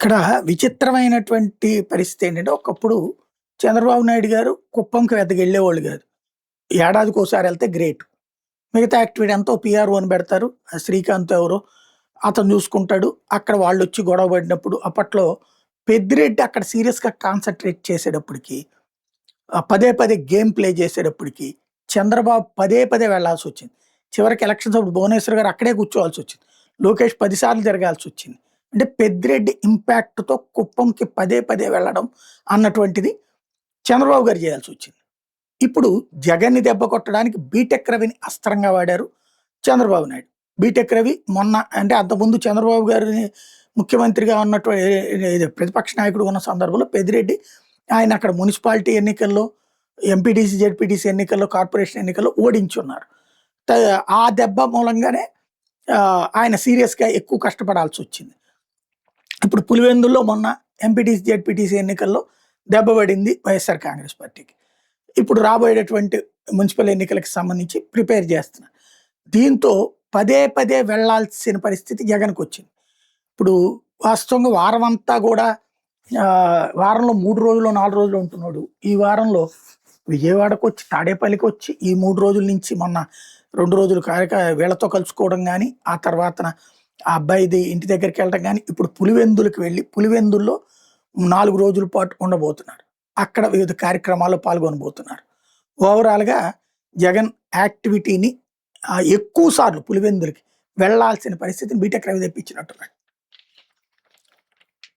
ఇక్కడ విచిత్రమైనటువంటి పరిస్థితి ఏంటంటే, ఒకప్పుడు చంద్రబాబు నాయుడు గారు కుప్పంకి పెద్దగా వెళ్ళేవాళ్ళు కాదు. ఏడాదికోసారి ఎళ్తే గ్రేట్. మిగతా యాక్టివిటీ అంతా ఓ పీఆర్ఓని పెడతారు. ఆ శ్రీకాంత్ ఎవరో అతను చూసుకుంటాడు. అక్కడ వాళ్ళొచ్చి గొడవ పడినప్పుడు అప్పట్లో పెద్దిరెడ్డి అక్కడ సీరియస్‌గా కాన్సంట్రేట్ చేసేటప్పటికి, పదే పదే గేమ్ ప్లే చేసేటప్పటికి చంద్రబాబు పదే పదే వెళ్ళాల్సొచ్చింది. చివరికి ఎలక్షన్స్ అప్పుడు భువనేశ్వర్ గారు అక్కడే కూర్చోవాల్సొచ్చింది. లోకేష్ 10 సార్లు తిరగాల్సొచ్చింది. అంటే పెద్దిరెడ్డి ఇంపాక్ట్‌తో కుప్పంకి పదే పదే వెళ్ళడం అన్నటువంటిది చంద్రబాబు గారు చేయాల్సొచ్చింది. ఇప్పుడు జగన్‌ని దెబ్బ కొట్టడానికి బీటెక్ రవిని అస్త్రంగా వాడారు చంద్రబాబు నాయుడు. బీటెక్ రవి మొన్న అంటే అంతకుముందు చంద్రబాబు గారిని ముఖ్యమంత్రిగా ఇది ప్రతిపక్ష నాయకుడుగా ఉన్న సందర్భంలో పెద్దిరెడ్డి ఆయన అక్కడ మున్సిపాలిటీ ఎన్నికల్లో, ఎంపీటీసీ, జెడ్పీటీసీ ఎన్నికల్లో, కార్పొరేషన్ ఎన్నికల్లో ఓడించున్నారు. త ఆ దెబ్బ మూలంగానే ఆయన సీరియస్‌గా ఎక్కువ కష్టపడాల్సొచ్చింది. ఇప్పుడు పులివెందుల్లో మొన్న ఎంపీటీసీ, జెడ్పీటీసీ ఎన్నికల్లో దెబ్బ పడింది వైఎస్ఆర్ కాంగ్రెస్ పార్టీకి. ఇప్పుడు రాబోయేటటువంటి మున్సిపల్ ఎన్నికలకి సంబంధించి ప్రిపేర్ చేస్తున్నారు. దీంతో పదే పదే వెళ్ళాల్సిన పరిస్థితి జగన్‌కొచ్చింది. ఇప్పుడు వాస్తవంగా వారమంతా గూడా వారంలో 3 రోజులో, 4 రోజులో ఉంటున్నాడు. ఈ వారంలో విజయవాడకొచ్చి, తాడేపల్లికొచ్చి ఈ 3 రోజుల నుంచి మొన్న 2 రోజులు వీళ్ళతో కలుసుకోవడం గాని, ఆ తర్వాతన ఆ అబ్బాయిది ఇంటి దగ్గరికెళ్ళడం గాని, ఇప్పుడు పులివెందులకి వెళ్ళి, పులివెందుల్లో 4 రోజుల పాటు ఉండబోతున్నారు. అక్కడ వివిధ కార్యక్రమాల్లో పాల్గొనబోతున్నారు. ఓవరాల్‌గా జగన్ యాక్టివిటీని ఎక్కువ సార్లు పులివెందులకి వెళ్ళాల్సిన పరిస్థితిని బీటెక్ రవి తెప్పించినట్టున్నాడు.